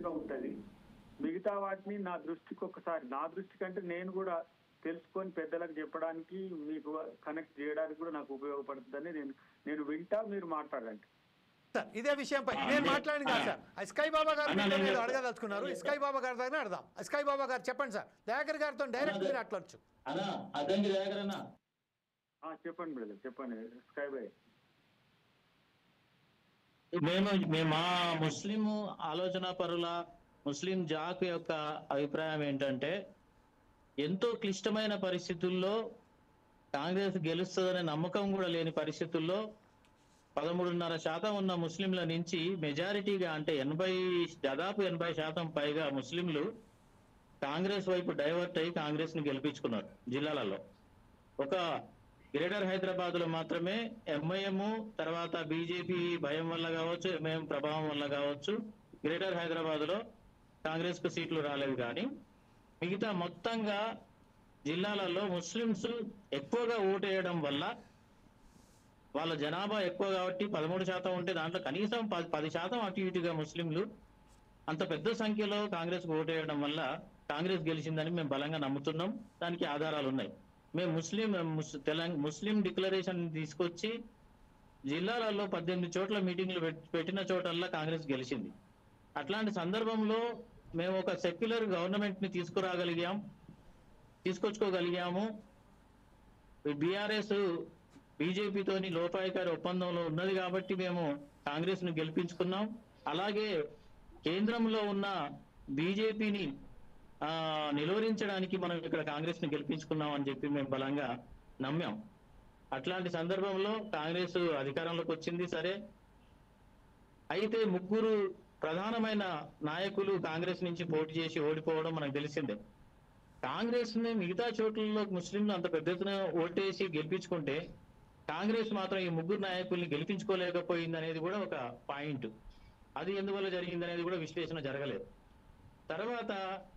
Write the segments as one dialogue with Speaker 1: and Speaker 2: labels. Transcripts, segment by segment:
Speaker 1: విధంగా ఉంటుంది. మిగతా వాటిని నా దృష్టికి అంటే నేను కూడా తెలుసుకొని పెద్దలకు చెప్పడానికి, మీకు కనెక్ట్ చేయడానికి కూడా నాకు ఉపయోగపడుతుందని నేను వింటా, మీరు మాట్లాడండి
Speaker 2: సార్. ఇదే విషయంపై నేను మాట్లాడింది కాదు సార్. ఇస్కాయి బాబా గారు మీరు అడగదలుచుకున్నారు, ఇస్కాయి బాబా గారి దగ్గర అడదాం. ఇస్కాయి బాబా గారు చెప్పండి సార్. దయాకర్ గారితో డైరెక్ట్ మీరు అట్లొచ్చు.
Speaker 1: చెప్పండి బ్రదర్, చెప్పండి ఇస్కాయి బాయ్.
Speaker 3: మేము మా ముస్లిం ఆలోచన పరుల ముస్లిం జాక్ యొక్క అభిప్రాయం ఏంటంటే, ఎంతో క్లిష్టమైన పరిస్థితుల్లో కాంగ్రెస్ గెలుస్తుందనే నమ్మకం కూడా లేని పరిస్థితుల్లో 13.5% ఉన్న ముస్లింల నుంచి మెజారిటీగా అంటే దాదాపు 80% పైగా ముస్లింలు కాంగ్రెస్ వైపు డైవర్ట్ అయ్యి కాంగ్రెస్ ని గెలిపించుకున్నారు. జిల్లాలలో ఒక గ్రేటర్ హైదరాబాద్ లో మాత్రమే ఎంఐఎం తర్వాత బీజేపీ భయం వల్ల కావచ్చు, ఎంఐఎం ప్రభావం వల్ల కావచ్చు, గ్రేటర్ హైదరాబాద్ లో కాంగ్రెస్ కు సీట్లు రాలేదు. కానీ మిగతా మొత్తంగా జిల్లాలలో ముస్లింస్ ఎక్కువగా ఓటేయడం వల్ల, వాళ్ళ జనాభా ఎక్కువ కాబట్టి 13% ఉంటే దాంట్లో కనీసం 10% అటు ఇటుగా ముస్లింలు అంత పెద్ద సంఖ్యలో కాంగ్రెస్ కు ఓటేయడం వల్ల కాంగ్రెస్ గెలిచిందని మేము బలంగా నమ్ముతున్నాం. దానికి ఆధారాలు ఉన్నాయి. మేము ముస్లిం డిక్లరేషన్ తీసుకొచ్చి జిల్లాలలో 18 చోట్ల మీటింగ్లు పెట్టిన చోటల్లా కాంగ్రెస్ గెలిచింది. అట్లాంటి సందర్భంలో మేము ఒక సెక్యులర్ గవర్నమెంట్ ని తీసుకొచ్చుకోగలిగాము. బీఆర్ఎస్ బీజేపీతోని లోపాయికారి ఒప్పందంలో ఉన్నది కాబట్టి మేము కాంగ్రెస్ ను గెలిపించుకున్నాం. అలాగే కేంద్రంలో ఉన్న బీజేపీని నిలువరించడానికి మనం ఇక్కడ కాంగ్రెస్ ని గెలిపించుకున్నాం అని చెప్పి మేము బలంగా నమ్మాం. అట్లాంటి సందర్భంలో కాంగ్రెస్ అధికారంలోకి వచ్చింది సరే. అయితే 3 ప్రధానమైన నాయకులు కాంగ్రెస్ నుంచి పోటీ చేసి ఓడిపోవడం మనకు తెలిసిందే. కాంగ్రెస్ ని మిగతా చోట్లలో ముస్లింలు అంత పెద్ద ఎత్తున ఓటేసి గెలిపించుకుంటే కాంగ్రెస్ మాత్రం ఈ 3 నాయకుల్ని గెలిపించుకోలేకపోయింది అనేది కూడా ఒక పాయింట్. అది ఎందువల్ల జరిగింది అనేది కూడా విశ్లేషణ జరగలేదు. తర్వాత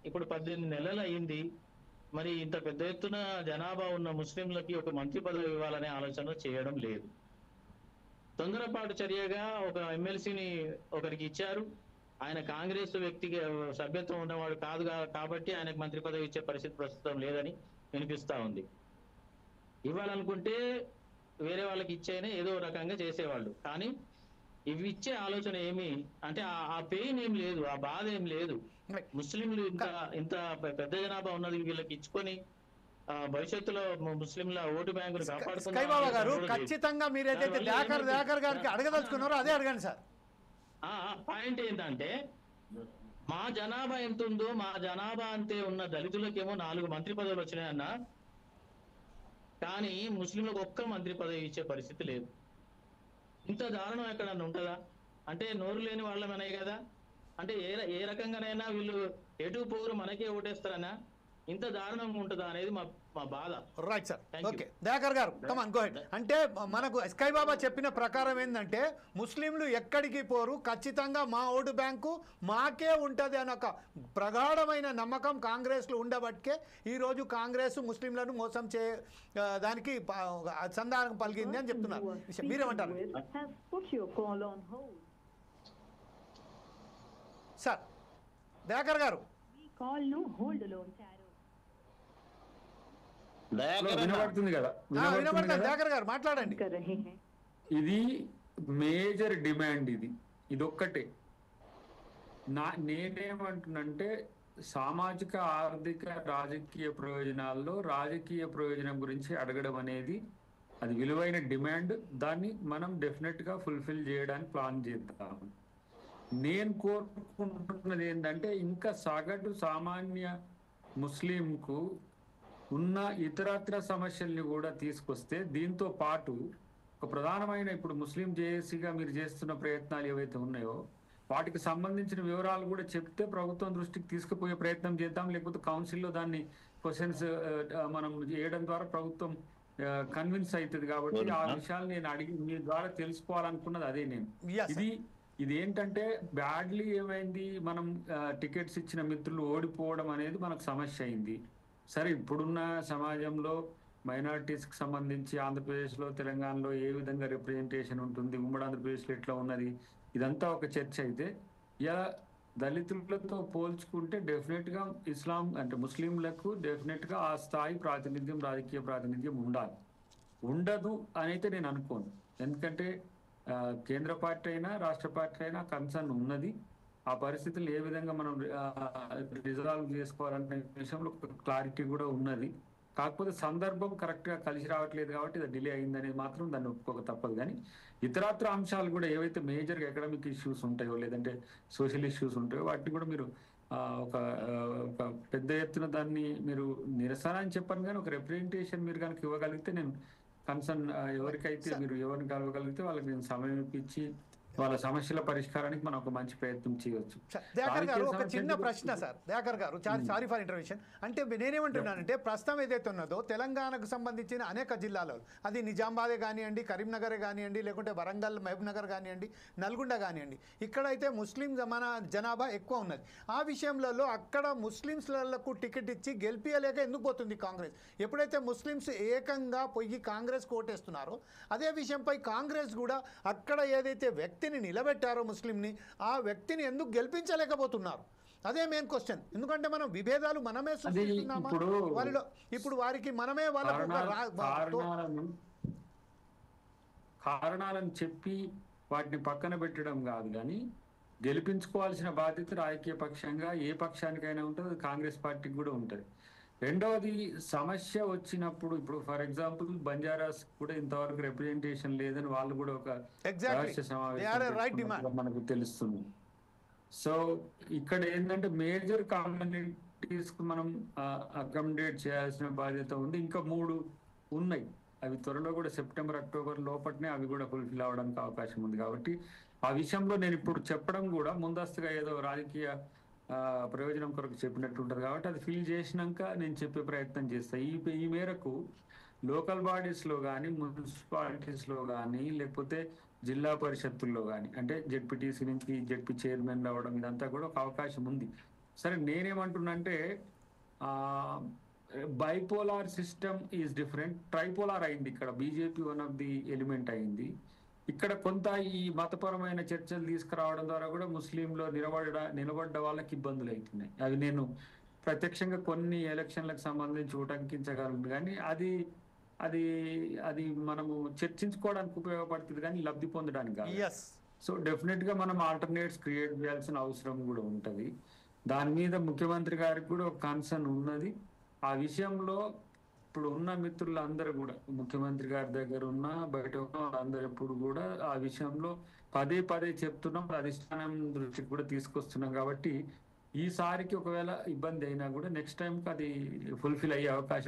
Speaker 3: ఇప్పుడు 18 నెలలు అయింది. మరి ఇంత పెద్ద ఎత్తున జనాభా ఉన్న ముస్లింలకి ఒక మంత్రి పదవి ఇవ్వాలనే ఆలోచన చేయడం లేదు. తొందరపాటు చర్యగా ఒక ఎమ్మెల్సీని ఒకరికి ఇచ్చారు. ఆయన కాంగ్రెస్ వ్యక్తిగా సభ్యత్వం ఉన్నవాడు కాదు కాబట్టి ఆయనకు మంత్రి పదవి ఇచ్చే పరిస్థితి ప్రస్తుతం లేదని వినిపిస్తా ఉంది. ఇవ్వాలనుకుంటే వేరే వాళ్ళకి ఇచ్చేనే ఏదో రకంగా చేసేవాళ్ళు. కానీ ఇవి ఇచ్చే ఆలోచన ఏమి అంటే ఆ పెయిన్ ఏం లేదు, ఆ బాధ ఏం లేదు. ముస్లింలు ఇంత పెద్ద జనాభా ఉన్నది, వీళ్ళకి ఇచ్చుకొని భవిష్యత్తులో ముస్లింల ఓటు బ్యాంకును
Speaker 2: కాపాడుతున్నారు. ఖచ్చితంగా మీరు ఏదైతే దయాకర్ గారికి అడగదలుచుకున్నారో అదే అడగండి సార్.
Speaker 3: పాయింట్ ఏంటంటే, మా జనాభా ఎంత ఉందో మా జనాభా అంతే ఉన్న దళితులకేమో 4 మంత్రి పదవులు వచ్చినాయన్న, కానీ ముస్లింలకు ఒక్క మంత్రి పదవి ఇచ్చే పరిస్థితి లేదు. ఇంత దారుణం ఎక్కడన్నా ఉంటుందా? అంటే నోరు లేని వాళ్ళమనే కదా. అంటే ఏ రకంగానైనా వీళ్ళు ఎటు పోరు మనకే ఓటేస్తారనా? ఇంత దారుణంగా ఉంటుందా అనేది మా బాధ.
Speaker 2: Right sir, okay. దయాకర్ గారు కమాన్ గో హెడ్. అంటే మనకు ఇస్కాయి బాబా చెప్పిన ప్రకారం ఏంటంటే ముస్లింలు ఎక్కడికి పోరు, ఖచ్చితంగా మా ఓటు బ్యాంకు మాకే ఉంటుంది అని ఒక ప్రగాఢమైన నమ్మకం కాంగ్రెస్లో ఉండబట్టే ఈరోజు కాంగ్రెస్ ముస్లింలను మోసం దానికి సంధానం పలికింది అని చెప్తున్నారు. మీరేమంటారు సార్? దయాకర్ గారు
Speaker 1: వినబడుతుంది కదా?
Speaker 2: దయాకర్ గారు మాట్లాడండి.
Speaker 1: ఇది మేజర్ డిమాండ్, ఇదొక్కటే. నేనేమంటున్నంటే సామాజిక, ఆర్థిక, రాజకీయ ప్రయోజనాల్లో రాజకీయ ప్రయోజనం గురించి అడగడం అనేది అది విలువైన డిమాండ్. దాన్ని మనం డెఫినెట్ గా ఫుల్ఫిల్ చేయడానికి ప్లాన్ చేద్దాం. నేను కోరుకుంటున్నది ఏంటంటే, ఇంకా సగటు సామాన్య ముస్లింకు ఉన్న ఇతరత్ర సమస్యల్ని కూడా తీసుకొస్తే, దీంతో పాటు ఒక ప్రధానమైన ఇప్పుడు ముస్లిం జేఏసీగా మీరు చేస్తున్న ప్రయత్నాలు ఏవైతే ఉన్నాయో వాటికి సంబంధించిన వివరాలు కూడా చెప్తే ప్రభుత్వం దృష్టికి తీసుకుపోయే ప్రయత్నం చేద్దాం. లేకపోతే కౌన్సిల్లో దాన్ని క్వశ్చన్స్ మనం చేయడం ద్వారా ప్రభుత్వం కన్విన్స్ అవుతుంది. కాబట్టి ఆ విషయాలు నేను అడిగి మీ ద్వారా తెలుసుకోవాలనుకున్నది అదే. నేను ఇది ఏంటంటే బ్యాడ్లీ ఏమైంది, మనం టికెట్స్ ఇచ్చిన మిత్రులు ఓడిపోవడం అనేది మనకు సమస్య అయింది. సరే, ఇప్పుడున్న సమాజంలో మైనారిటీస్ కి సంబంధించి ఆంధ్రప్రదేశ్లో, తెలంగాణలో ఏ విధంగా రిప్రజెంటేషన్ ఉంటుంది, ఉమ్మడి ఆంధ్రప్రదేశ్లో ఎట్లా ఉన్నది, ఇదంతా ఒక చర్చ అయితే, ఇలా దళితులతో పోల్చుకుంటే డెఫినెట్ గా ఇస్లాం అంటే ముస్లింలకు డెఫినెట్ గా ఆ స్థాయి ప్రాతినిధ్యం, రాజకీయ ప్రాతినిధ్యం ఉండాలి. ఉండదు అని అయితే నేను అనుకోను. ఎందుకంటే కేంద్ర పార్టీ అయినా రాష్ట్ర పార్టీ అయినా కన్సర్న్ ఉన్నది. ఆ పరిస్థితులు ఏ విధంగా మనం రిజాల్వ్ చేసుకోవాలనే విషయంలో క్లారిటీ కూడా ఉన్నది. కాకపోతే సందర్భం కరెక్ట్ గా కలిసి రావట్లేదు కాబట్టి ఇది డిలే అయిందనేది మాత్రం దాన్ని ఒప్పుకోక తప్పదు. కానీ ఇతరత్ర అంశాలు కూడా ఏవైతే మేజర్ ఎకనామిక్ ఇష్యూస్ ఉంటాయో లేదంటే సోషల్ ఇష్యూస్ ఉంటాయో వాటిని కూడా మీరు ఒక ఒక పెద్ద ఎత్తున దాన్ని మీరు నిరసన అని చెప్పాను, కానీ ఒక రిప్రజెంటేషన్ మీరు కనుక ఇవ్వగలిగితే నేను కన్సర్న్ ఎవరికైతే మీరు ఎవరిని కలవగలిగితే వాళ్ళకి నేను సమయం ఇప్పించి వాళ్ళ సమస్యల పరిష్కారానికి మనం ఒక మంచి ప్రయత్నం చేయవచ్చు.
Speaker 2: దయాకర్ గారు ఒక చిన్న ప్రశ్న సార్. దయాకర్ గారు సారీ ఫర్ ఇంటర్వ్యూషన్. అంటే నేనేమంటున్నానంటే ప్రస్తుతం ఏదైతే ఉన్నదో తెలంగాణకు సంబంధించిన అనేక జిల్లాలో, అది నిజామాబాదే కానివ్వండి, కరీంనగరే కానివ్వండి, లేకుంటే వరంగల్, మహబూబ్ నగర్ కానివ్వండి, నల్గొండ కానివ్వండి, ఇక్కడైతే ముస్లిం జనాభా ఎక్కువ ఉన్నది. ఆ విషయంలో అక్కడ ముస్లింస్లకు టికెట్ ఇచ్చి గెలిపియలేక ఎందుకు పోతుంది కాంగ్రెస్? ఎప్పుడైతే ముస్లింస్ ఏకంగా పోయి కాంగ్రెస్ కోటేస్తున్నారో అదే విషయంపై కాంగ్రెస్ కూడా అక్కడ ఏదైతే వ్యక్తిని నిలబెట్టారో ముస్లింని, ఆ వ్యక్తిని ఎందుకు గెలిపించలేకపోతున్నారు? అదే మెయిన్ క్వశ్చన్. ఎందుకంటే మనం విభేదాలు మనమే సృష్టిస్తున్నామా వారిలో? ఇప్పుడు వారికి మనమే
Speaker 1: కారణాలను చెప్పి వాటిని పక్కన పెట్టడం కాదు, కానీ గెలిపించుకోవాల్సిన బాధ్యత రాజకీయ పక్షంగా ఏ పక్షానికైనా ఉంటుంది, కాంగ్రెస్ పార్టీకి కూడా ఉంటుంది. రెండవది, సమస్య వచ్చినప్పుడు ఇప్పుడు ఫర్ ఎగ్జాంపుల్ బంజారాస్ కూడా ఇంతవరకు రిప్రజెంటేషన్ లేదని వాళ్ళు కూడా ఒక రహస్య సమావేశం మనకు తెలుస్తుంది. సో ఇక్కడ ఏంటంటే మేజర్ కమ్యూనిటీస్ కు మనం అకామిడేట్ చేయాల్సిన బాధ్యత ఉంది. ఇంకా 3 ఉన్నాయి, అవి త్వరలో కూడా సెప్టెంబర్, అక్టోబర్ లోపలనే అవి కూడా ఫుల్ఫిల్ అవడానికి అవకాశం ఉంది. కాబట్టి ఆ విషయంలో నేను ఇప్పుడు చెప్పడం కూడా ముందస్తుగా ఏదో రాజకీయ ప్రయోజనం కొరకు చెప్పినట్టు ఉంటుంది. కాబట్టి అది ఫిల్ చేసినాక నేను చెప్పే ప్రయత్నం చేస్తాను. ఈ మేరకు లోకల్ బాడీస్లో కానీ, మున్సిపాలిటీస్లో కానీ, లేకపోతే జిల్లా పరిషత్తుల్లో కానీ, అంటే జెడ్పీటీసీ నుంచి జెడ్పీ చైర్మన్ రావడం ఇదంతా కూడా ఒక అవకాశం ఉంది. సరే, నేనేమంటున్నా అంటే bipolar system is different. Tripolar అయింది. ఇక్కడ BJP one of the element అయింది. ఇక్కడ కొంత ఈ మతపరమైన చర్చలు తీసుకురావడం ద్వారా కూడా ముస్లింలో నిలబడ్డ వాళ్ళకి ఇబ్బందులు అవుతున్నాయి. అవి నేను ప్రత్యక్షంగా కొన్ని ఎలక్షన్లకు సంబంధించి ఉటంకించగలను, కానీ అది అది అది మనము చర్చించుకోవడానికి ఉపయోగపడుతుంది కానీ లబ్ధి పొందడానికి కాదు. సో డెఫినెట్ గా మనం ఆల్టర్నేట్స్ క్రియేట్ చేయాల్సిన అవసరం కూడా ఉంటది. దాని మీద ముఖ్యమంత్రి గారికి కూడా ఒక కన్సర్న్ ఉన్నది. ఆ విషయంలో ఇప్పుడు ఉన్న మిత్రులందరూ కూడా ముఖ్యమంత్రి గారి దగ్గర ఉన్న బయట ఉన్న వాళ్ళందరూ ఎప్పుడు కూడా ఆ విషయంలో పదే పదే చెప్తున్నాం, అధిష్టానం దృష్టికి కూడా తీసుకొస్తున్నాం. కాబట్టి ఈసారికి ఒకవేళ ఇబ్బంది అయినా కూడా నెక్స్ట్ టైంకి అది ఫుల్ఫిల్ అయ్యే అవకాశం